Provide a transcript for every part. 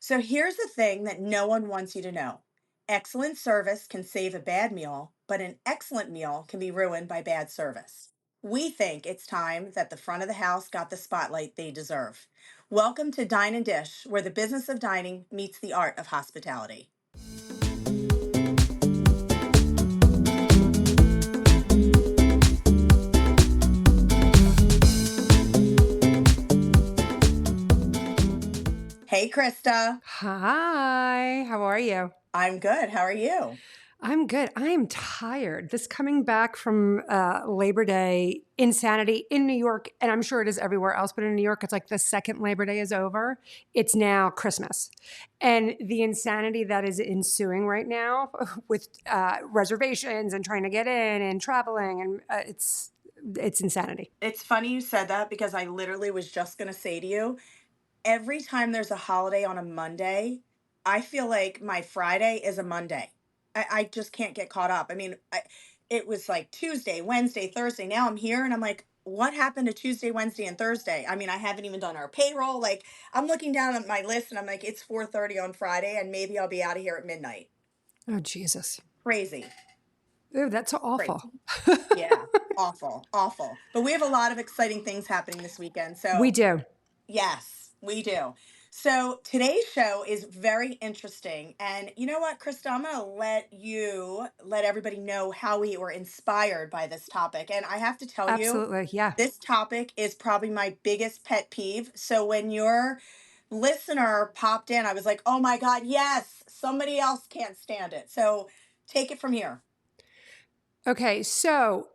So here's the thing that no one wants you to know. Excellent service can save a bad meal, but an excellent meal can be ruined by bad service. We think it's time that the front of the house got the spotlight they deserve. Welcome to Dine and Dish, where the business of dining meets the art of hospitality. Hey, Krista. Hi, how are you? I'm good. How are you? I'm good. I am tired. This coming back from Labor Day insanity in New York, and I'm sure it is everywhere else, but in New York, it's like the second Labor Day is over. It's now Christmas. And the insanity that is ensuing right now with reservations and trying to get in and traveling, and it's insanity. It's funny you said that because I literally was just going to say to you, every time there's a holiday on a Monday, I feel like my Friday is a Monday. I just can't get caught up. It was like Tuesday, Wednesday, Thursday. Now I'm here and I'm like, what happened to Tuesday, Wednesday, and Thursday? I haven't even done our payroll. Like, I'm looking down at my list and I'm like, it's 4:30 on Friday and maybe I'll be out of here at midnight. Oh, Jesus. Crazy. Ooh, that's so Crazy. awful. Yeah. Awful. Awful. But we have a lot of exciting things happening this weekend. We So do. yes, we do. So today's show is very interesting. And you know what, Krista, I'm going to let everybody know how we were inspired by this topic. And I have to tell you, Absolutely. Yeah. this topic is probably my biggest pet peeve. So when your listener popped in, I was like, oh my God, yes, somebody else can't stand it. So take it from here. Okay, so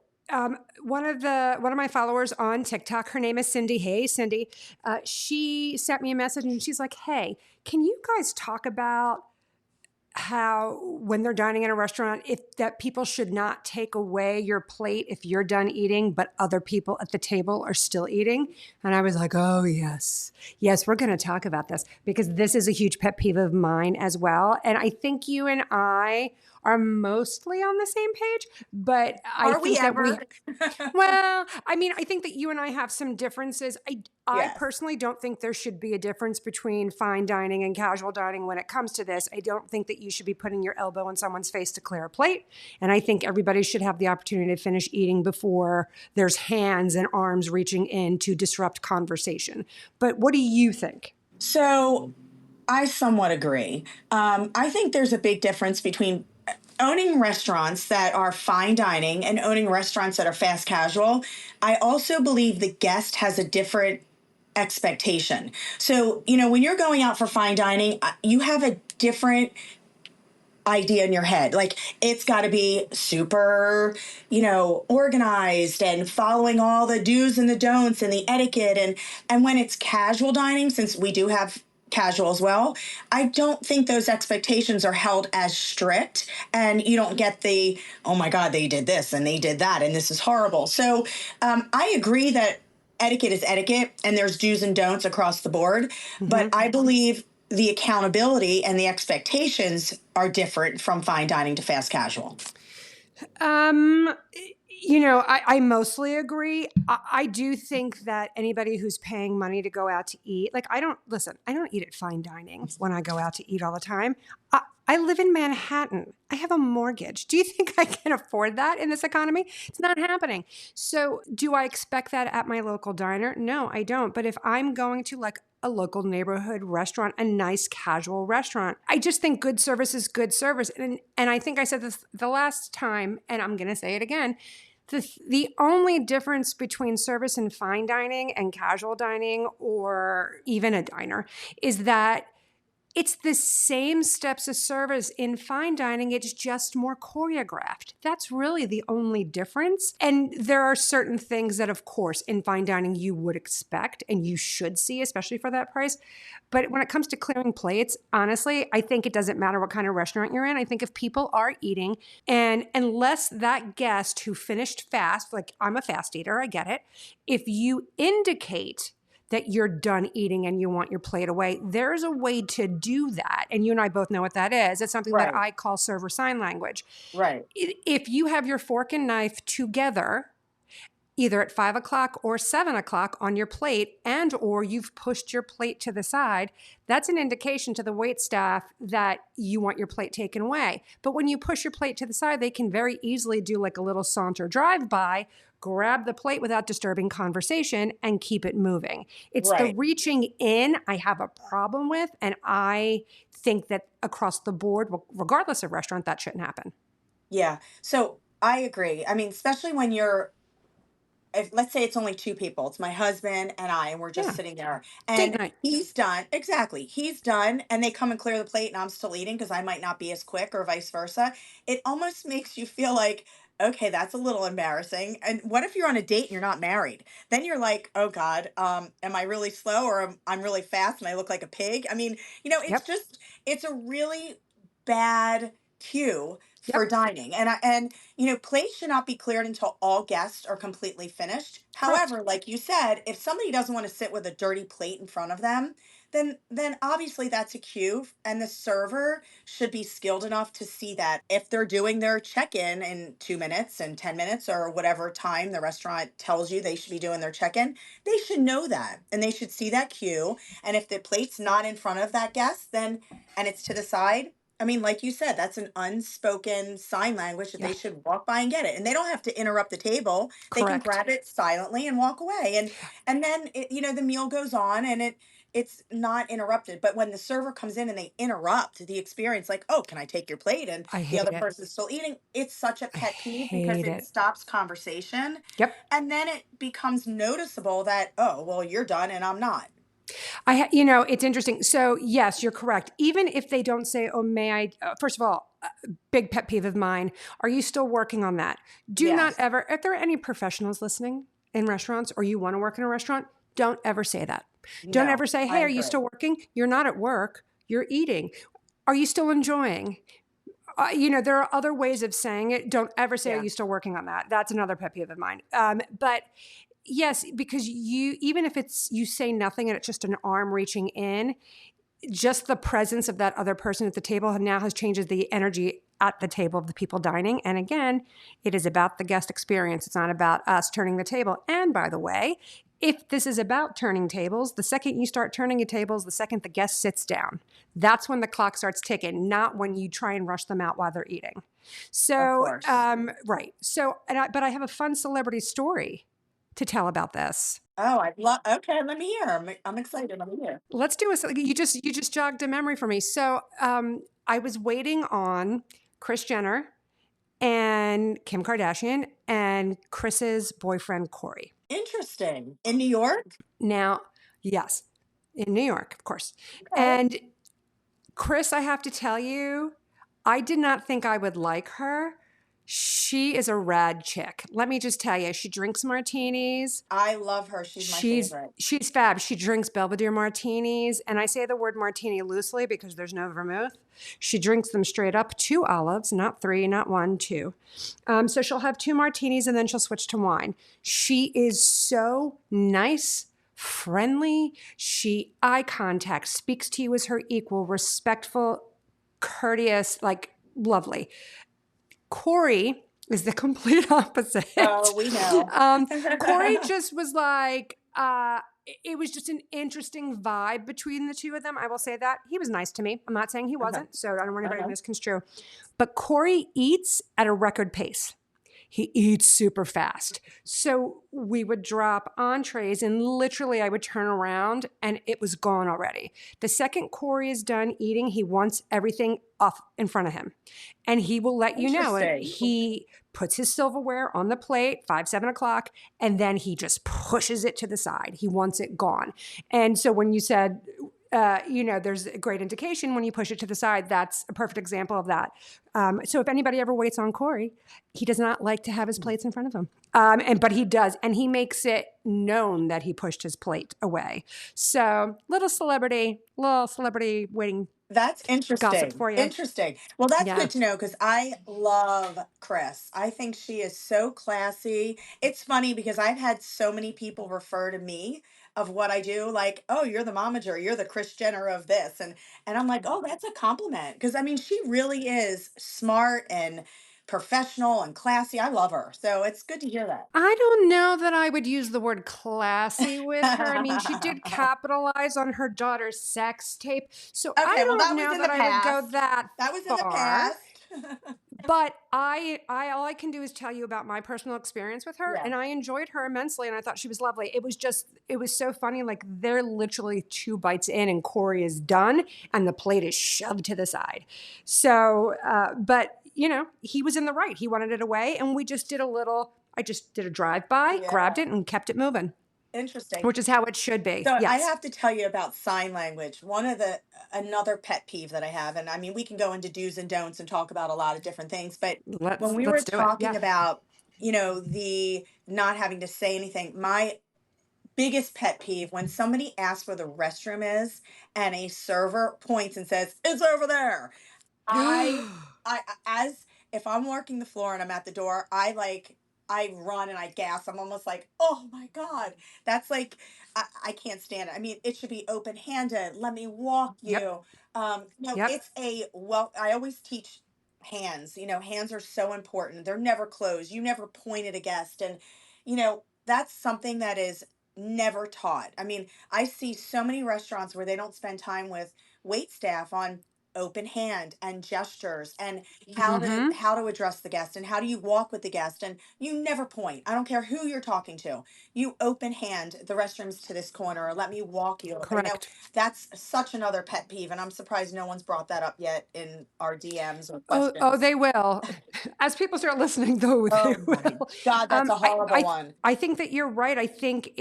one of my followers on TikTok, her name is Cindy. Hey, Cindy, she sent me a message and she's like, "Hey, can you guys talk about how when they're dining in a restaurant, if that people should not take away your plate if you're done eating, but other people at the table are still eating?" And I was like, "Oh yes, yes, we're going to talk about this because this is a huge pet peeve of mine as well." And I think you and I are mostly on the same page, but I Are we think that ever? we well, I mean, I think that you and I have some differences. I Yes. personally don't think there should be a difference between fine dining and casual dining when it comes to this. I don't think that you should be putting your elbow in someone's face to clear a plate. And I think everybody should have the opportunity to finish eating before there's hands and arms reaching in to disrupt conversation. But what do you think? So I somewhat agree. I think there's a big difference between owning restaurants that are fine dining and owning restaurants that are fast casual. I also believe the guest has a different expectation. So, when you're going out for fine dining, you have a different idea in your head. Like, it's got to be super, organized and following all the do's and the don'ts and the etiquette. And when it's casual dining, since we do have casual as well, I don't think those expectations are held as strict, and you don't get the, oh my God, they did this and they did that and this is horrible. So I agree that etiquette is etiquette and there's do's and don'ts across the board, but Mm-hmm. I believe the accountability and the expectations are different from fine dining to fast casual. Um, I mostly agree. I do think that anybody who's paying money to go out to eat, like I don't eat at fine dining when I go out to eat all the time. I live in Manhattan. I have a mortgage. Do you think I can afford that in this economy? It's not happening. So, do I expect that at my local diner? No, I don't. But if I'm going to like a local neighborhood restaurant, a nice casual restaurant, I just think good service is good service. And I think I said this the last time, and I'm going to say it again. The only difference between service and fine dining and casual dining or even a diner is that it's the same steps of service in fine dining. It's just more choreographed. That's really the only difference. And there are certain things that, of course, in fine dining you would expect and you should see, especially for that price. But when it comes to clearing plates, honestly, I think it doesn't matter what kind of restaurant you're in. I think if people are eating, and unless that guest who finished fast, like I'm a fast eater, I get it. If you indicate that you're done eating and you want your plate away, there's a way to do that. And you and I both know what that is. It's something that Right. I call server sign language. Right. If you have your fork and knife together either at 5 o'clock or 7 o'clock on your plate, and or you've pushed your plate to the side, that's an indication to the wait staff that you want your plate taken away. But when you push your plate to the side, they can very easily do like a little saunter drive by, grab the plate without disturbing conversation, and keep it moving. It's the Right. reaching in I have a problem with, and I think that across the board, regardless of restaurant, that shouldn't happen. Yeah. So I agree. I mean, especially when you're, if let's say it's only two people, it's my husband and I, and we're just Yeah. sitting there, Date and night. he's done. Exactly. He's done, and they come and clear the plate, and I'm still eating because I might not be as quick, or vice versa. It almost makes you feel like, okay, that's a little embarrassing. And what if you're on a date and you're not married? Then you're like, oh God, am I really slow, or I'm really fast and I look like a pig? I mean, it's Yep. just, it's a really bad cue for Yep. dining. Plates should not be cleared until all guests are completely finished. Correct. However, like you said, if somebody doesn't want to sit with a dirty plate in front of them, then obviously that's a cue, and the server should be skilled enough to see that if they're doing their check-in in 2 minutes and 10 minutes or whatever time the restaurant tells you they should be doing their check-in, they should know that, and they should see that cue. And if the plate's not in front of that guest, then and it's to the side, I mean, like you said, that's an unspoken sign language that Yeah. they should walk by and get it. And they don't have to interrupt the table. They can Correct. grab it silently and walk away. And then the meal goes on, and it's not interrupted. But when the server comes in and they interrupt the experience, like, oh, can I take your plate? And I the hate other it. person's still eating, it's such a I pet peeve because hate it it. stops conversation. Yep. And then it becomes noticeable that, oh, well, you're done and I'm not. It's interesting. So, yes, you're correct. Even if they don't say, "Oh, may I?" First of all, big pet peeve of mine. Are you still working on that? Do not Yes. ever. If there are any professionals listening in restaurants, or you want to work in a restaurant, don't ever say that. Don't ever No, say, I "Hey, are you agree. still working?" You're not at work. You're eating. Are you still enjoying? There are other ways of saying it. Don't ever say, "Are Yeah. you still working on that?" That's another pet peeve of mine. But yes, because even if it's you say nothing and it's just an arm reaching in, just the presence of that other person at the table now has changes the energy at the table of the people dining. And again, it is about the guest experience. It's not about us turning the table. And by the way, if this is about turning tables, the second you start turning your tables, the second the guest sits down, that's when the clock starts ticking, not when you try and rush them out while they're eating. Of So, course. right. So, but I have a fun celebrity story to tell about this. Oh, I love. Okay, let me hear. I'm excited. Let me hear. Let's do a. You just jogged a memory for me. So, I was waiting on Kris Jenner and Kim Kardashian and Chris's boyfriend Corey. Interesting. In New York? Now, yes, in New York, of course. Okay. And Kris, I have to tell you, I did not think I would like her. She is a rad chick. Let me just tell you, she drinks martinis. I love her. She's my She's favorite. she's fab. She drinks Belvedere martinis, and I say the word martini loosely because there's no vermouth. She drinks them straight up, 2 olives, not three, not one, two. So she'll have 2 martinis and then she'll switch to wine. She is so nice, friendly. She eye contact, speaks to you as her equal, respectful, courteous, like lovely. Corey is the complete opposite. Oh, we know. Corey just was like, it was just an interesting vibe between the two of them. I will say that. He was nice to me. I'm not saying he Uh-huh. wasn't, so I don't want anybody to Uh-huh. misconstrue. But Corey eats at a record pace. He eats super fast. So we would drop entrees and literally I would turn around and it was gone already. The second Corey is done eating, he wants everything off in front of him. And he will let you know. And Interesting. he puts his silverware on the plate, 5, 7 o'clock, and then he just pushes it to the side. He wants it gone. And so when you said, there's a great indication when you push it to the side. That's a perfect example of that. So if anybody ever waits on Corey, he does not like to have his plates in front of him. But he does, and he makes it known that he pushed his plate away. So little celebrity waiting That's gossip interesting. for you. Interesting. Well, that's Yeah. good to know because I love Chris. I think she is so classy. It's funny because I've had so many people refer to me of what I do, like, "Oh, you're the momager, you're the Chris Jenner of this," and I'm like, "Oh, that's a compliment," because I mean, she really is smart and professional and classy. I love her. So it's good to hear that. I don't know that I would use the word classy with her. I mean, she did capitalize on her daughter's sex tape. So I Okay, well, don't that was know in that the I would go past. that That was in the far. past. But all I can do is tell you about my personal experience with her, Yeah. and I enjoyed her immensely, and I thought she was lovely. It was so funny. Like they're literally 2 bites in, and Corey is done, and the plate is shoved to the side. So, but you know, he was in the right. He wanted it away, and we just did a little. I just did a drive by, grabbed Yeah. it, and kept it moving, Interesting. which is how it should be. So I Yes. have to tell you about sign language. One of the another pet peeve that I have, and I mean, we can go into do's and don'ts and talk about a lot of different things, but when we were Let's do it. talking Yeah. about, the not having to say anything, my biggest pet peeve when somebody asks where the restroom is and a server points and says, "It's over there." I as if I'm working the floor and I'm at the door, I run and I gas. I'm almost like, oh my God. That's like I can't stand it. I mean, it should be open handed. Let me walk Yep. you. Yep. It's I always teach hands. Hands are so important. They're never closed. You never point at a guest. And, that's something that is never taught. I mean, I see so many restaurants where they don't spend time with wait staff on open hand and gestures and Mm-hmm. how to address the guest and how do you walk with the guest, and you never point. I don't care who you're talking to. You open hand the restrooms to this corner, or let me walk you. Correct. That's such another pet peeve, and I'm surprised no one's brought that up yet in our DMs or Oh, questions. they will. As people start listening, though, they Oh my will. God, that's a horrible one. I think that you're right. I think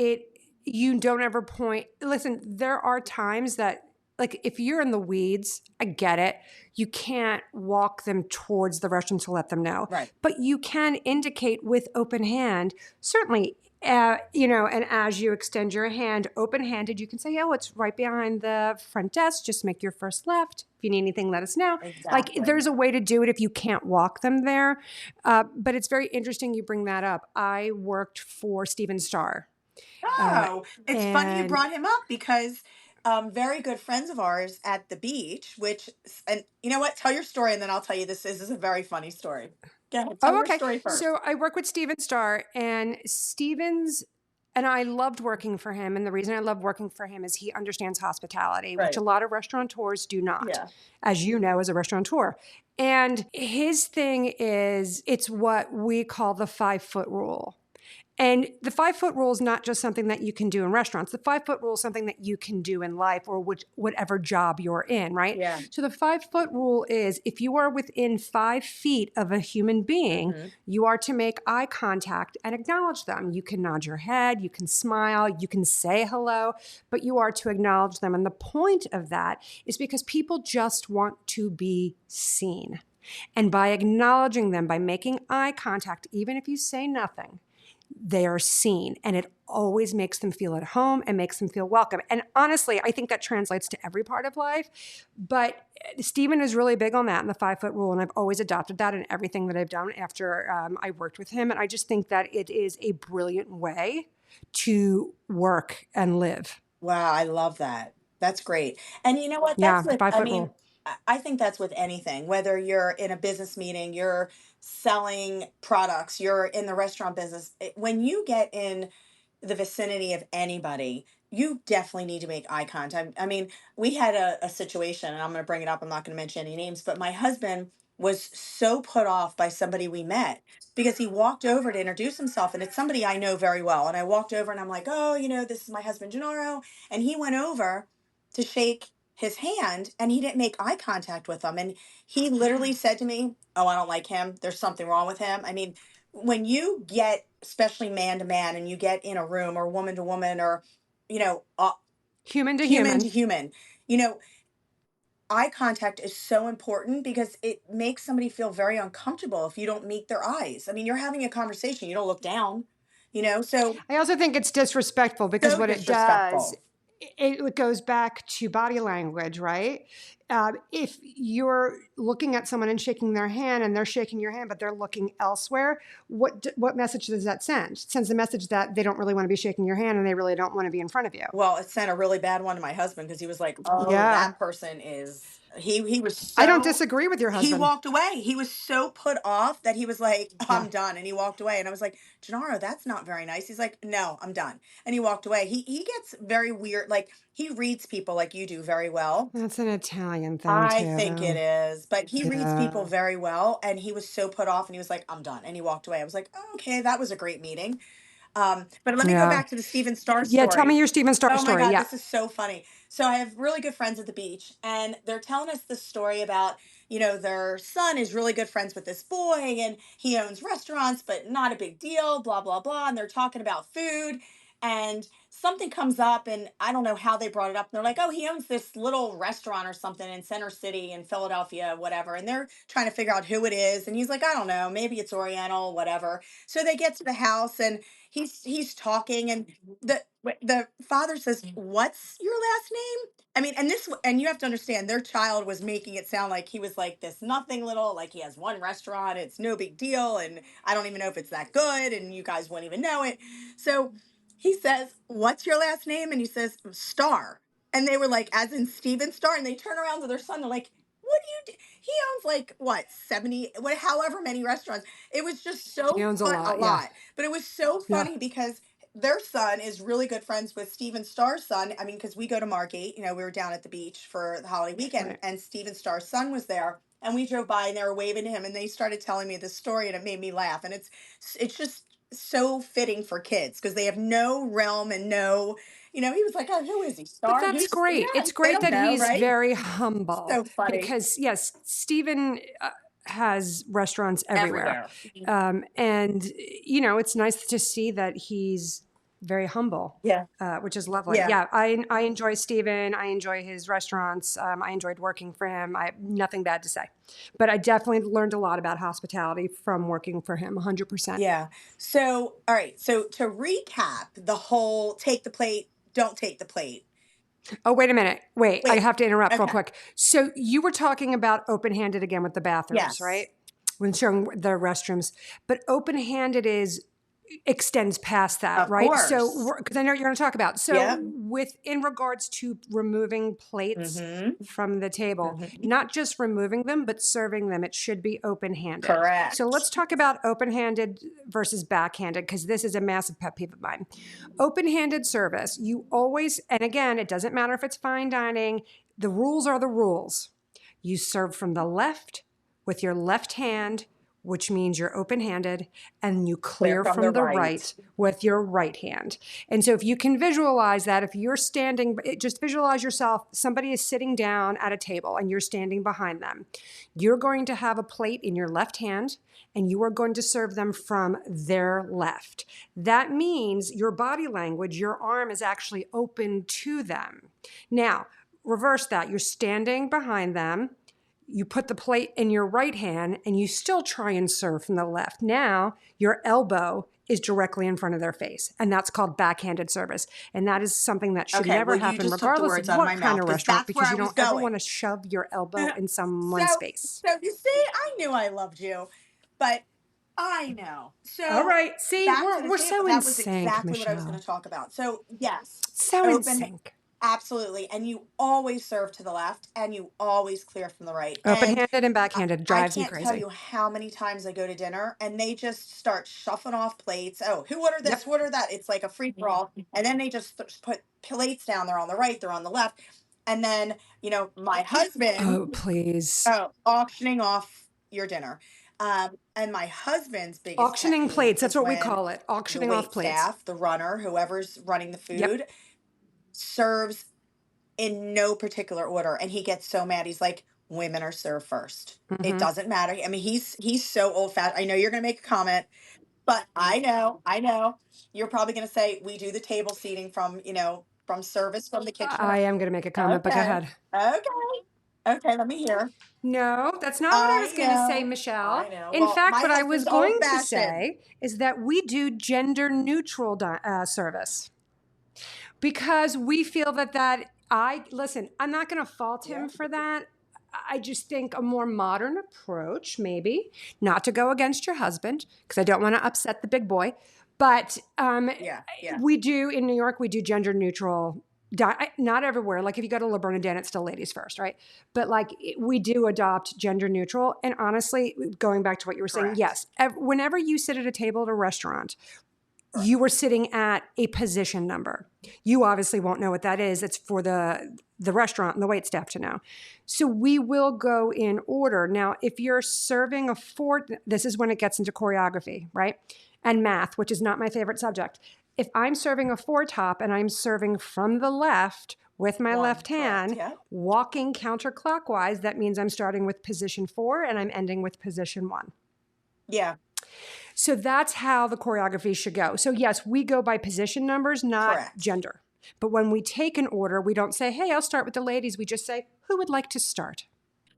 you don't ever point. Listen, there are times that, like, if you're in the weeds, I get it. You can't walk them towards the restroom to let them know. Right. But you can indicate with open hand, certainly. And as you extend your hand open handed, you can say, "Oh, it's right behind the front desk. Just make your first left. If you need anything, let us know." Like, Exactly. there's a way to do it if you can't walk them there. But it's very interesting you bring that up. I worked for Steven Starr. Oh, it's funny you And brought him up because very good friends of ours at the beach, and you know what? Tell your story and then I'll tell you this is a very funny story. Go ahead, tell Oh, your okay. story first. So I work with Steven Starr, and I loved working for him. And the reason I love working for him is he understands hospitality, which a Right. lot of restaurateurs do not, Yeah. as you know, as a restaurateur. And his thing is, it's what we call the 5-foot rule. And the 5-foot rule is not just something that you can do in restaurants. The 5-foot rule is something that you can do in life, or whatever job you're in, right? Yeah. So the 5-foot rule is, if you are within 5 feet of a human being, Hmm. you are to make eye contact and acknowledge them. You can nod your head, you can smile, you can say hello, but you are to acknowledge them. And the point of that is because people just want to be seen. And by acknowledging them, by making eye contact, even if you say nothing, they are seen, and it always makes them feel at home and makes them feel welcome. And honestly, I think that translates to every part of life. But Stephen is really big on that in the 5-foot rule, and I've always adopted that in everything that I've done after I worked with him. And I just think that it is a brilliant way to work and live. Wow, I love that. That's great. And you know what? Yeah, That's with, I 5-foot mean, rule. I think that's with anything, whether you're in a business meeting, you're selling products, you're in the restaurant business. When you get in the vicinity of anybody, you definitely need to make eye contact. I mean, we had a situation, and I'm going to bring it up. I'm not going to mention any names, but my husband was so put off by somebody we met because he walked over to introduce himself, and it's somebody I know very well. And I walked over and I'm like, oh, this is my husband, Gennaro. And he went over to shake his hand and he didn't make eye contact with him. And he literally said to me, "Oh, I don't like him. There's something wrong with him." I mean, when you get, especially man to man, and you get in a room or woman to woman or, you know, uh, Human to human to human. human, you know, eye contact is so important because it makes somebody feel very uncomfortable if you don't meet their eyes. I mean, you're having a conversation, you don't look down, so I also think it's disrespectful because so what it does, disrespectful. it goes back to body language, right? if you're looking at someone and shaking their hand and they're shaking your hand, but they're looking elsewhere, what message does that send? It sends the message that they don't really want to be shaking your hand and they really don't want to be in front of you. Well, it sent a really bad one to my husband because he was like, "Oh, Yeah. that person is." He was I don't so. disagree with your He husband. walked away. He was so put off that he was like, Yeah. "I'm done," and he walked away. And I was like, "Gennaro, that's not very nice." He's like, "No, I'm done," and he walked away. He gets very weird. Like he reads people like you do very well. That's an Italian thing I think it too. is, but he reads people Yeah. very well, and he was so put off, and he was like, "I'm done," and he walked away. I was like, oh, "Okay, that was a great meeting." But let me go Yeah. back to the Steven Starr Yeah. Tell me story. your Steven Starr Oh my story. God, Yeah. this is so funny. So I have really good friends at the beach, and they're telling us this story about, their son is really good friends with this boy, and he owns restaurants, but not a big deal, blah, blah, blah. And they're talking about food, and something comes up, and I don't know how they brought it up. And they're like, oh, he owns this little restaurant or something in Center City in Philadelphia, whatever. And they're trying to figure out who it is. And he's like, I don't know, maybe it's Oriental, whatever. So they get to the house, and he's talking, and the father says, "What's your last name?" I mean, and you have to understand, their child was making it sound like he was like this nothing little, like he has one restaurant, it's no big deal, and I don't even know if it's that good, and you guys won't even know it. So he says, "What's your last name?" And he says, "Star." And they were like, as in Steven Star, and they turn around to their son. They're like, "What do you do?" He owns like what 70, what, however many restaurants. It was just He so owns a fun, a lot. Yeah. lot, but it was so Yeah. funny because their son is really good friends with Steven Starr's son. I mean, because we go to Margate, we were down at the beach for the holiday weekend, Right. and Steven Starr's son was there. And we drove by and they were waving to him, and they started telling me this story, and it made me laugh. And it's just so fitting for kids because they have no realm and no, he was like, "Oh, who is he? But Star? that's Who's yeah?" great. It's They great don't that know, he's right? very humble So funny. because, yes, Stephen has restaurants everywhere. Everywhere. And, it's nice to see that he's very humble, Yeah. which is lovely. Yeah. Yeah, I enjoy Stephen. I enjoy his restaurants. I enjoyed working for him. I have nothing bad to say. But I definitely learned a lot about hospitality from working for him, 100%. Yeah. So, all right. So to recap the whole take the plate, don't take the plate. Oh, wait a minute. Wait, I Wait. have to interrupt real Okay. quick. So you were talking about open-handed again with the bathrooms, Yes. right? When showing the restrooms. But open-handed extends past that, Of right? So, course. because I know you're going to talk about. So, Yep. in regards to removing plates Mm-hmm. from the table, Mm-hmm. not just removing them, but serving them, it should be open-handed. So Correct. let's talk about open-handed versus backhanded, because this is a massive pet peeve of mine. Open-handed service, you always, and again, it doesn't matter if it's fine dining, the rules are the rules. You serve from the left with your left hand, which means you're open-handed, and you Clear clear from the from the right. right with your right hand. And so if you can visualize that, if you're standing, just visualize yourself, somebody is sitting down at a table and you're standing behind them. You're going to have a plate in your left hand, and you are going to serve them from their left. That means your body language, your arm is actually open to them. Now, reverse that. You're standing behind them. You put the plate in your right hand and you still try and serve from the left. Now, your elbow is directly in front of their face, and that's called backhanded service. And that is something that should Okay. never Well, you happen, just took the regardless words of out of my what kind mouth of because restaurant, that's where because I you was don't ever going. want to shove your elbow in So, someone's face. so you see, I knew I loved you, but I know. All So right. See, back to the we're table. so in That was sync, exactly what I was going Michele. to talk about. So yes, So in open, sync. absolutely, and you always serve to the left, and you always clear from the right. And Open-handed and I, backhanded I drives me can't tell crazy. you how many times I go to dinner and they just start shuffling off plates. Oh, who ordered this? Yep. Who ordered that? It's like a free for all, and then they just put plates down. They're on the right. They're on the left, and then my husband. Oh, please. Oh, auctioning off your dinner. And my husband's biggest pet Auctioning peeve plates. That's is what we when call it. the Auctioning off wait plates. staff, the runner, whoever's running the Yep. food, serves in no particular order. And he gets so mad. He's like, women are served first. It Mm-hmm. doesn't matter. I mean, he's so old fashioned. I know you're gonna make a comment, but I know. You're probably gonna say we do the table seating from service from the kitchen. I am going to make a comment, but go Okay. ahead. Okay. Okay, let me hear. No, that's not what I was I going to say, know. Michele. I know. In Well, fact, my what I was husband's old going to fashioned. say is that we do gender neutral service because we feel that listen, I'm not going to fault him Yeah. for that. I just think a more modern approach, maybe, not to go against your husband, because I don't want to upset the big boy, but Yeah. we do, in New York, we do gender neutral. Not everywhere. Like if you go to Le Bernardin, it's still ladies first, right? But like we do adopt gender neutral. And honestly, going back to what you were saying, Correct. yes, whenever you sit at a table at a restaurant, you were sitting at a position number. You obviously won't know what that is. It's for the restaurant and the wait staff to know. So we will go in order. Now, if you're serving a four, this is when it gets into choreography, right? And math, which is not my favorite subject. If I'm serving a four top and I'm serving from the left with my left hand, Correct, yeah. walking counterclockwise, that means I'm starting with position 4 and I'm ending with position 1. Yeah. So that's how the choreography should go. So yes, we go by position numbers, not Correct. gender. But when we take an order, we don't say, hey, I'll start with the ladies. We just say, who would like to start?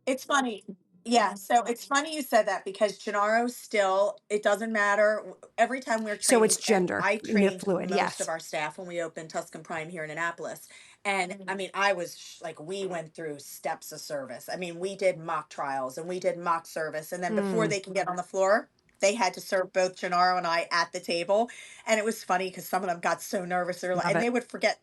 It's funny. Yeah, so it's funny you said that because Gennaro still, it doesn't matter. Every time we're So it's trained, and gender I trained fluid, most of yes. our staff when we opened Tuscan Prime here in Annapolis. And I mean, I was like, we went through steps of service. I mean, we did mock trials and we did mock service. And then before they can get on the floor, they had to serve both Gennaro and I at the table. And it was funny because some of them got so nervous. Love And it. they would forget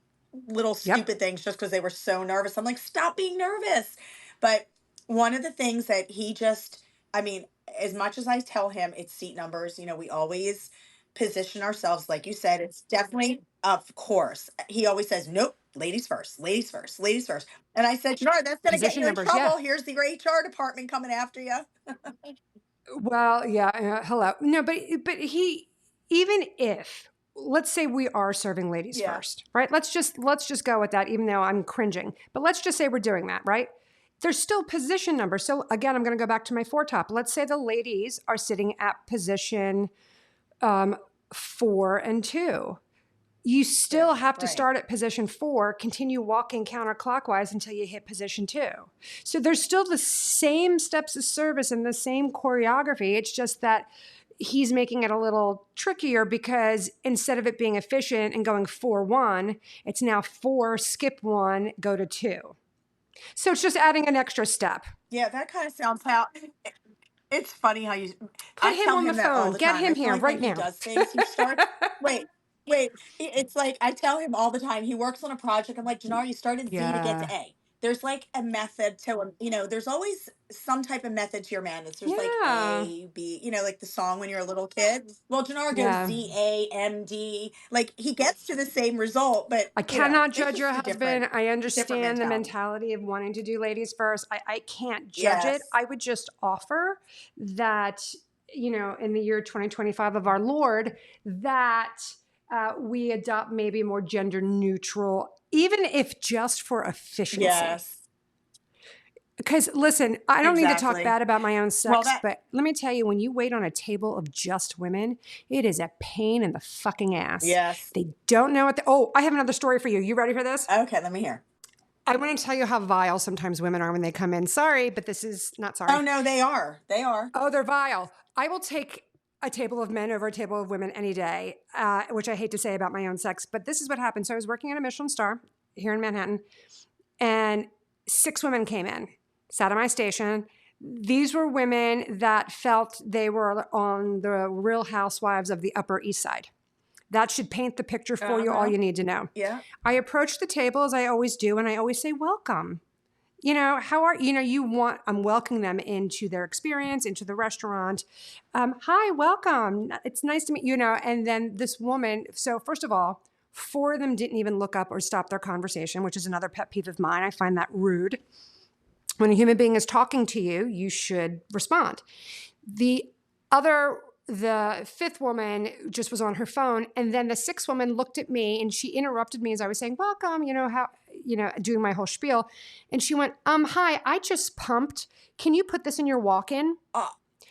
little Yep. stupid things just because they were so nervous. I'm like, stop being nervous. But one of the things that he just, I mean, as much as I tell him it's seat numbers, we always position ourselves, like you said, it's definitely, of course. He always says, nope, ladies first, ladies first, ladies first. And I said, Gerard, that's going to get Position you in numbers, yeah. trouble. Here's the HR department coming after you. Well, yeah, hello. No, but he, even if, let's say we are serving ladies Yeah. first, right? Let's just go with that, even though I'm cringing. But let's just say we're doing that, right? There's still position numbers. So again, I'm going to go back to my four top. Let's say the ladies are sitting at position 4 and 2. You still have to Right. start at position 4, continue walking counterclockwise until you hit position 2. So there's still the same steps of service and the same choreography. It's just that he's making it a little trickier because instead of it being efficient and going 4-1, it's now 4, skip 1, go to 2. So it's just adding an extra step. Yeah, that kind of sounds how. It's funny how you. Put him on the that all phone. the Get time. him I feel here like right when he now. does things, he starts. Wait. It's like I tell him all the time. He works on a project. I'm like, Jannar, you started Z to get Yeah. to A. There's like a method to him. There's always some type of method to your madness. There's like Yeah. A, B. Like the song when you're a little kid. Well, Jannar goes Yeah. Z A M D. Like he gets to the same result, but I cannot it's judge just your a husband. different, I understand the mentality. mentality of wanting to do ladies first. I can't judge it. Yes. I would just offer that, in the year 2025 of our Lord, that we adopt maybe more gender neutral, even if just for efficiency. Yes. Because listen, I don't need to talk Exactly. bad about my own sex, Well, but let me tell you, when you wait on a table of just women, it is a pain in the fucking ass. Yes. They don't know what oh, I have another story for you. You ready for this? Okay, let me hear. I want to tell you how vile sometimes women are when they come in. Sorry, but this is not sorry. Oh, no, they are. They are. Oh, they're vile. I will take a table of men over a table of women any day, which I hate to say about my own sex, but this is what happened. So I was working at a Michelin star here in Manhattan, and 6 women came in, sat at my station. These were women that felt they were on the Real Housewives of the Upper East Side. That should paint the picture for you, all you need to know. Yeah. I approach the table as I always do, and I always say, welcome. How are, I'm welcoming them into their experience, into the restaurant. Hi, welcome. It's nice to meet you, and then this woman, so first of all, 4 of them didn't even look up or stop their conversation, which is another pet peeve of mine. I find that rude. When a human being is talking to you, you should respond. The 5th woman just was on her phone, and then the 6th woman looked at me and she interrupted me as I was saying, welcome, doing my whole spiel. And she went, hi, I just pumped. Can you put this in your walk-in?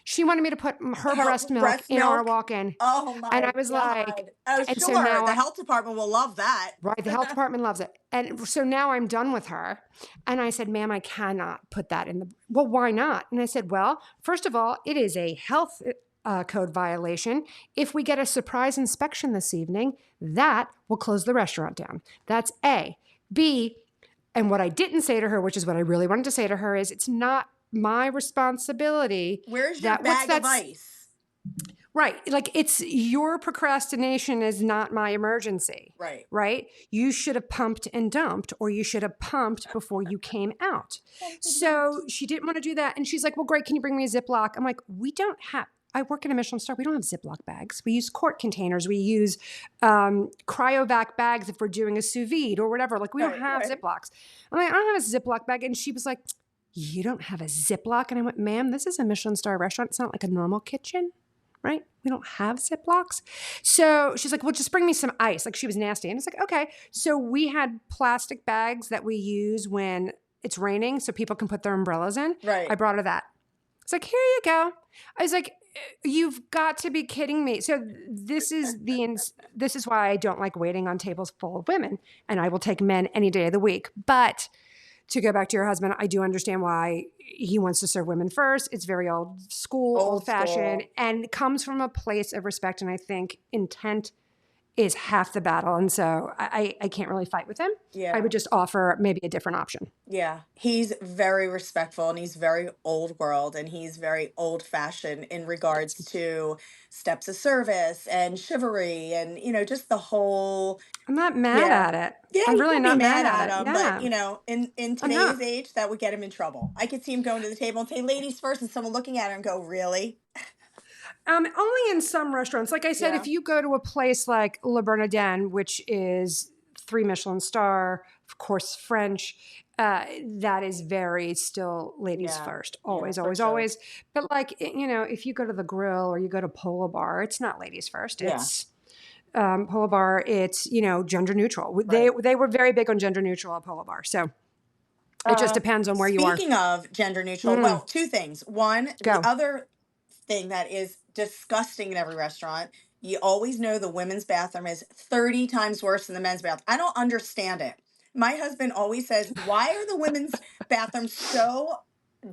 She wanted me to put her breast milk in our walk-in. Oh my God. And I was like, oh, and sure. so now the health department will love that. Right. The health department loves it. And so now I'm done with her. And I said, ma'am, I cannot put that in well, why not? And I said, well, first of all, it is a health code violation. If we get a surprise inspection this evening, that will close the restaurant down. That's A. B, And what I didn't say to her, which is what I really wanted to say to her, is it's not my responsibility. Where's your bag of ice? Right. Like it's your procrastination is not my emergency. Right. Right. You should have pumped and dumped, or you should have pumped before you came out. So she didn't want to do that. And she's like, well, great. Can you bring me a Ziploc? I'm like, I work in a Michelin star. We don't have Ziploc bags. We use quart containers. We use cryovac bags if we're doing a sous vide or whatever. Like we don't have Ziplocs. I'm like, I don't have a Ziploc bag. And she was like, you don't have a Ziploc? And I went, ma'am, this is a Michelin star restaurant. It's not like a normal kitchen. Right? We don't have Ziplocs. So she's like, well, just bring me some ice. Like she was nasty. And it's like, okay. So we had plastic bags that we use when it's raining so people can put their umbrellas in. Right. I brought her that. It's like, here you go. I was like, you've got to be kidding me. So this is why I don't like waiting on tables full of women, and I will take men any day of the week. But to go back to your husband, I do understand why he wants to serve women first. It's very old school, old fashioned, and comes from a place of respect. And I think intent is half the battle. And so I can't really fight with him. Yeah. I would just offer maybe a different option. Yeah. He's very respectful, and he's very old world, and he's very old fashioned in regards to steps of service and chivalry and, just the whole. I'm not mad at it. Yeah, I'm you really can not be mad at at it. him, Yeah. but in today's age, that would get him in trouble. I could see him going to the table and say, "Ladies first," and someone looking at her and go, "Really?" Only in some restaurants. Like I said, if you go to a place like Le Bernardin, which is 3 Michelin star, of course, French, that is very still ladies first. Always, always, always. But like, if you go to the Grill or you go to Polo Bar, it's not ladies first. It's Polo Bar, it's, gender neutral. Right. They were very big on gender neutral at Polo Bar. So it just depends on where you are. Speaking of gender neutral, well, 2 things. One, the other thing that is disgusting in every restaurant, you always know the women's bathroom is 30 times worse than the men's bathroom. I don't understand it. My husband always says, why are the women's bathrooms so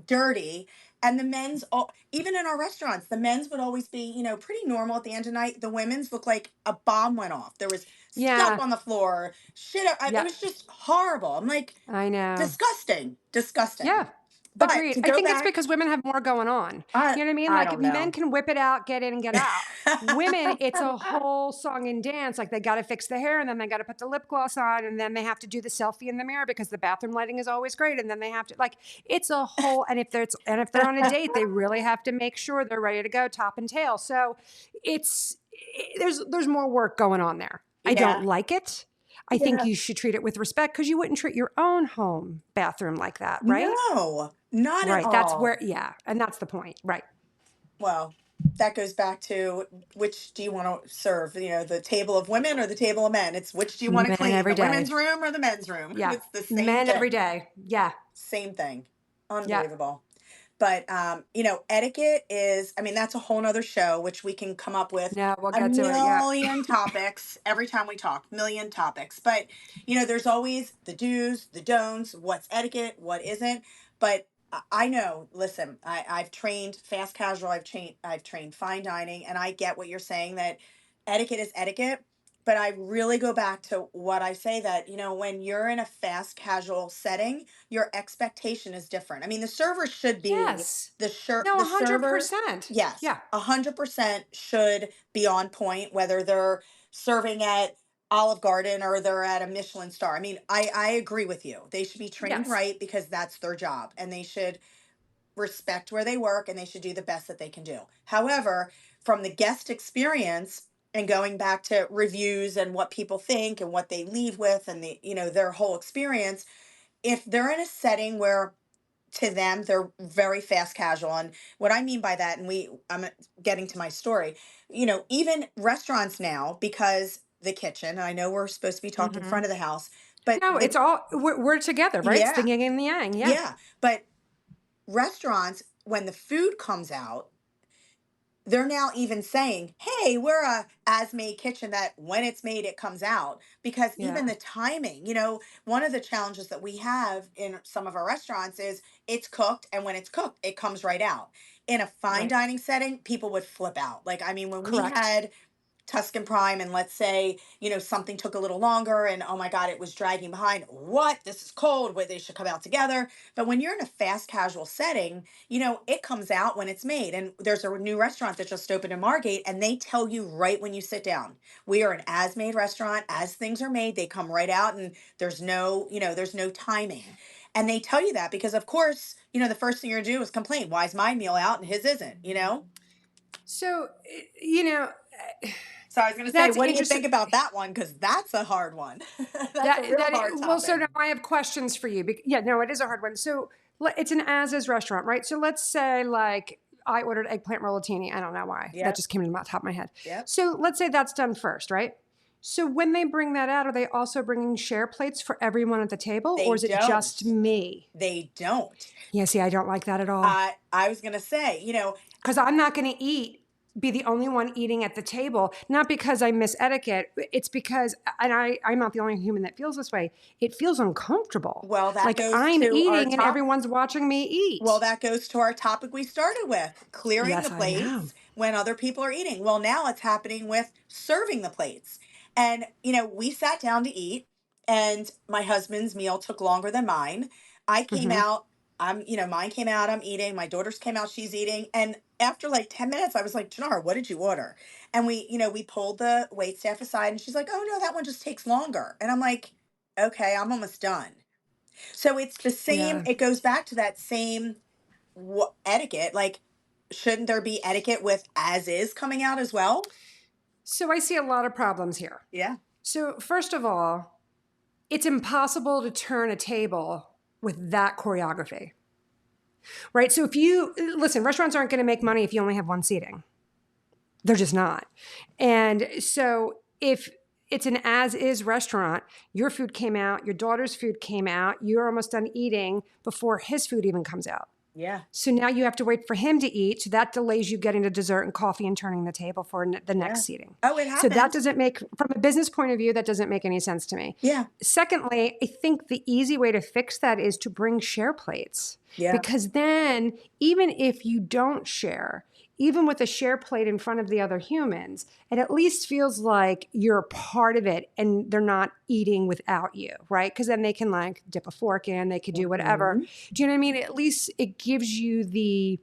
dirty? And the men's, even in our restaurants, the men's would always be, pretty normal at the end of the night. The women's look like a bomb went off. There was stuff on the floor, shit. It was just horrible. I'm like, I know. Disgusting. Yeah. But agreed. I think it's because women have more going on. You know what I mean? Like if men can whip it out, get in and get out. Women, it's a whole song and dance. Like they got to fix the hair, and then they got to put the lip gloss on, and then they have to do the selfie in the mirror because the bathroom lighting is always great. And then they have to it's a whole. And if they're on a date, they really have to make sure they're ready to go top and tail. So there's more work going on there. I don't like it. I think you should treat it with respect because you wouldn't treat your own home bathroom like that, right? No, not at all. That's where, and that's the point, right? Well, that goes back to which do you want to serve? The table of women or the table of men? It's which do you want to clean, the women's room or the men's room? Yeah, it's the same men thing. Every day. Yeah, same thing. Unbelievable. But, etiquette is, that's a whole nother show, which we can come up with we'll get to million topics every time we talk, million topics. But, there's always the do's, the don'ts, what's etiquette, what isn't. But I know, listen, I've trained fast casual, I've trained fine dining, and I get what you're saying that etiquette is etiquette. But I really go back to what I say that, when you're in a fast casual setting, your expectation is different. The server should be the 100%. Yes. Yeah. 100% should be on point, whether they're serving at Olive Garden or they're at a Michelin star. I agree with you. They should be trained right because that's their job, and they should respect where they work, and they should do the best that they can do. However, from the guest experience, and going back to reviews and what people think and what they leave with and their whole experience, if they're in a setting where to them they're very fast casual, and what I mean by that, and I'm getting to my story, even restaurants now, because the kitchen, and I know we're supposed to be talking front of the house, but no, it's all we're together, right? It's the yin and the yang. Yeah, but restaurants, when the food comes out, they're now even saying, hey, we're a as-made kitchen that when it's made, it comes out. Because even the timing, one of the challenges that we have in some of our restaurants is it's cooked, and when it's cooked, it comes right out. In a fine dining setting, people would flip out. When we had Tuscan Prime, and let's say, something took a little longer and oh my God, it was dragging behind. What? This is cold. Wait, they should come out together. But when you're in a fast casual setting, it comes out when it's made. And there's a new restaurant that just opened in Margate, and they tell you right when you sit down. We are an as made restaurant. As things are made, they come right out, and there's no timing. And they tell you that because, of course, the first thing you're going to do is complain. Why is my meal out and his isn't? So, you know, So I was going to say, that's what do you interesting. think about that one? Because that's a hard one. That's a real hard topic. Well, so now I have questions for you. Yeah, no, it is a hard one. So it's an as-is restaurant, right? So let's say like I ordered eggplant rollatini. I don't know why. Yep. That just came into the top of my head. Yep. So let's say that's done first, right? So when they bring that out, are they also bringing share plates for everyone at the table? They or is it don't. just me? They don't. Yeah, see, I don't like that at all. I was going to say, because I'm not going to be the only one eating at the table, not because I miss etiquette. It's because, and I'm not the only human that feels this way. It feels uncomfortable. Well, that like goes I'm to our eating and everyone's watching me eat. Well, that goes to our topic we started with, clearing Yes, the I know. plates when other people are eating. Well, now it's happening with serving the plates. And, we sat down to eat, and my husband's meal took longer than mine. I came out, mine came out, I'm eating. My daughter's came out, she's eating. And after like 10 minutes, I was like, Janara, what did you order? And we pulled the wait staff aside, and she's like, oh no, that one just takes longer. And I'm like, okay, I'm almost done. So it's the same, it goes back to that same etiquette. Like, shouldn't there be etiquette with as is coming out as well? So I see a lot of problems here. Yeah. So first of all, it's impossible to turn a table with that choreography, right? So restaurants aren't going to make money if you only have one seating. They're just not. And so if it's an as-is restaurant, your food came out, your daughter's food came out, you're almost done eating before his food even comes out. Yeah. So now you have to wait for him to eat. So that delays you getting to dessert and coffee and turning the table for the next seating. Oh, it happens. So that doesn't from a business point of view, that doesn't make any sense to me. Yeah. Secondly, I think the easy way to fix that is to bring share plates. Yeah. Because then even if you don't share, even with a share plate in front of the other humans, it at least feels like you're a part of it and they're not eating without you, right? Because then they can like dip a fork in, they could do whatever. Do you know what I mean? At least it gives you the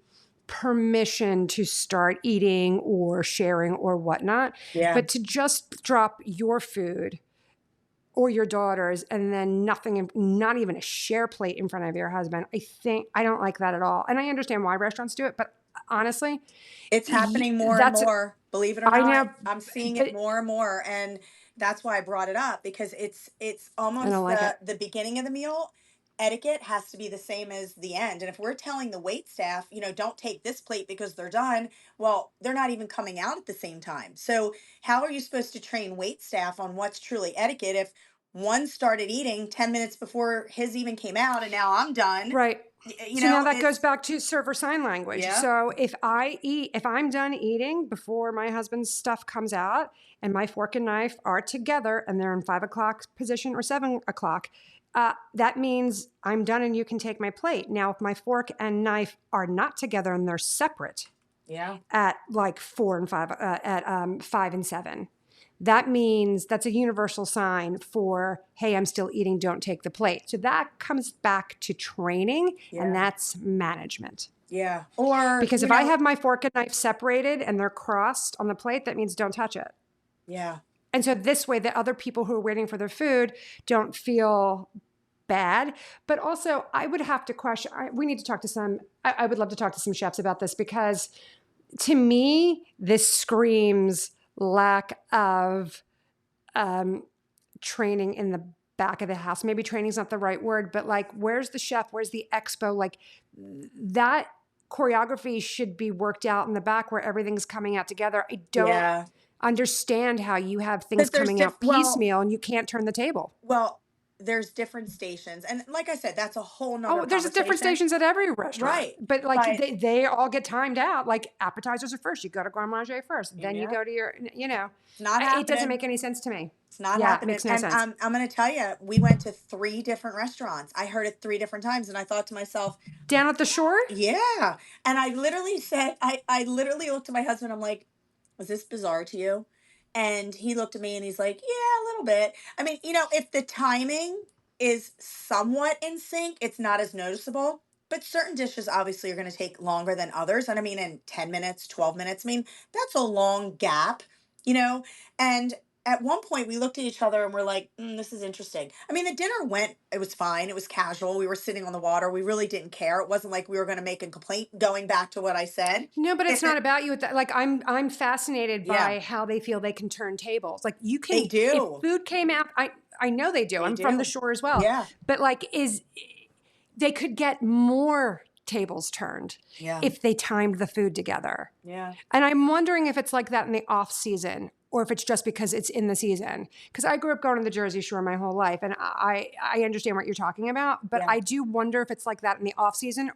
permission to start eating or sharing or whatnot. Yeah. But to just drop your food or your daughter's and then nothing, not even a share plate in front of your husband, I don't like that at all. And I understand why restaurants do it, but honestly, it's happening more and more, believe it or not. I know, I'm seeing it more and more, and that's why I brought it up, because it's almost the beginning of the meal. Etiquette has to be the same as the end. And if we're telling the wait staff, don't take this plate because they're done, well, they're not even coming out at the same time. So how are you supposed to train wait staff on what's truly etiquette if one started eating 10 minutes before his even came out and now I'm done? Right. So now that goes back to server sign language. Yeah. So if I'm done eating before my husband's stuff comes out and my fork and knife are together and they're in 5 o'clock position or 7 o'clock, that means I'm done and you can take my plate. Now, if my fork and knife are not together and they're separate, at like 4 and 5, at 5 and 7. That means that's a universal sign for, hey, I'm still eating, don't take the plate. So that comes back to training, and that's management. Yeah. Or because if I have my fork and knife separated and they're crossed on the plate, that means don't touch it. Yeah. And so this way, the other people who are waiting for their food don't feel bad. But also, I would have to question, we need to talk to I would love to talk to some chefs about this, because to me, this screams lack of training in the back of the house. Maybe training's not the right word, but like, where's the chef? Where's the expo? Like, that choreography should be worked out in the back where everything's coming out together. I don't understand how you have things coming out piecemeal and you can't turn the table. Well, there's different stations. And like I said, that's a whole nother there's different stations at every restaurant. Right. But like they all get timed out. Like appetizers are first. You go to Grand Manger first. Then you go to your, It's not happening. It doesn't make any sense to me. It's not happening. It makes no sense. I'm going to tell you, we went to 3 different restaurants. I heard it 3 different times, and I thought to myself, down at the shore? Yeah. And I literally said, I literally looked at my husband. I'm like, was this bizarre to you? And he looked at me and he's like, yeah, a little bit. I mean, if the timing is somewhat in sync, it's not as noticeable. But certain dishes obviously are going to take longer than others. And I mean, in 10 minutes, 12 minutes, I mean, that's a long gap, you know? And at one point we looked at each other and we're like, this is interesting. I mean, the dinner went, it was fine. It was casual. We were sitting on the water. We really didn't care. It wasn't like we were going to make a complaint, going back to what I said. No, but it's not about you. Like I'm fascinated Yeah, by how they feel they can turn tables. Like you they can, if do. food came out, I know they do. They I'm from the do. shore as well. Yeah. But like they could get more tables turned Yeah. if they timed the food together. Yeah. And I'm wondering if it's like that in the off season or if it's just because it's in the season. Because I grew up going to the Jersey Shore my whole life, and I understand what you're talking about. But Yeah. I do wonder if it's like that in the off season,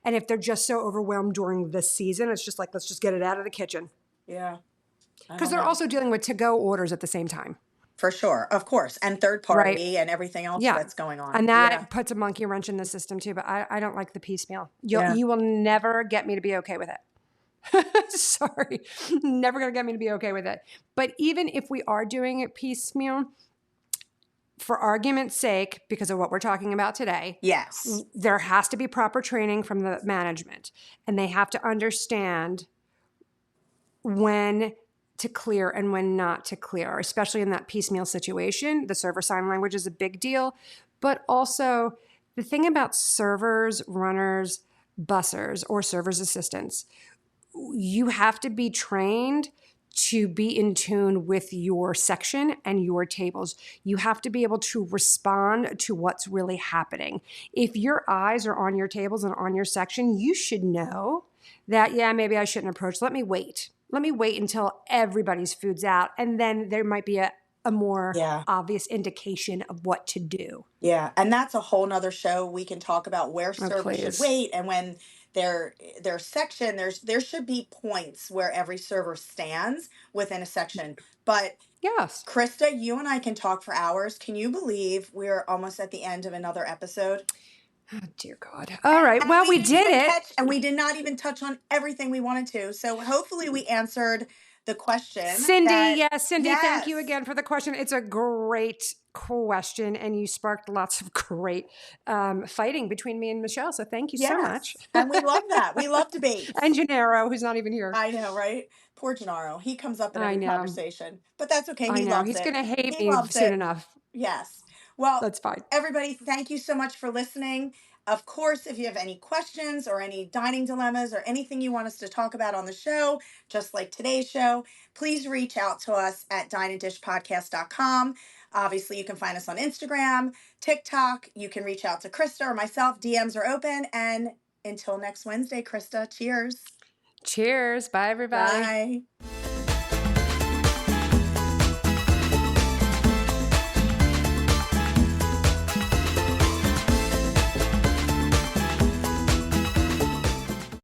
and if they're just so overwhelmed during the season, it's just like, let's just get it out of the kitchen. Yeah. I Because don't they're know. also dealing with to-go orders at the same time, For sure. Of course. And third right? party and everything else Yeah. that's going on. And Yeah. that puts a monkey wrench in the system too. But I don't like the piecemeal. Yeah. You will never get me to be okay with it. Sorry. Never going to get me to be okay with it. But even if we are doing it piecemeal, for argument's sake, because of what we're talking about today, Yes. there has to be proper training from the management. And they have to understand when to clear and when not to clear, especially in that piecemeal situation. The server sign language is a big deal. But also, the thing about servers, runners, bussers, or servers assistants, you have to be trained to be in tune with your section and your tables. You have to be able to respond to what's really happening. If your eyes are on your tables and on your section, you should know that, yeah, maybe I shouldn't approach. Let me wait. Let me wait until everybody's food's out. And then there might be a more Yeah. obvious indication of what to do. Yeah. And that's a whole nother show. We can talk about where Oh, servers should please. wait, and when their section, there should be points where every server stands within a section. But Yes. Krista, you and I can talk for hours. Can you believe we're almost at the end of another episode? Oh, dear God. All right. And Well, we didn't did even it. and we did not even touch on everything we wanted to. So hopefully we answered the question. Cindy, That, Cindy, thank you yes. again for the question. It's a great question, and you sparked lots of great fighting between me and Michele. So thank you so much. Yes. And we love that. We love debates. And Gennaro, who's not even here. I know, right? Poor Gennaro. He comes up in I every know. conversation. But that's okay. I He know. loves He's it. going to hate He me loves soon it. enough. Yes. Well, That's fine. everybody, thank you so much for listening. Of course, if you have any questions or any dining dilemmas or anything you want us to talk about on the show, just like today's show, please reach out to us at dineanddishpodcast.com. Obviously, you can find us on Instagram, TikTok. You can reach out to Krista or myself. DMs are open. And until next Wednesday, Krista, cheers. Cheers. Bye, everybody. Bye.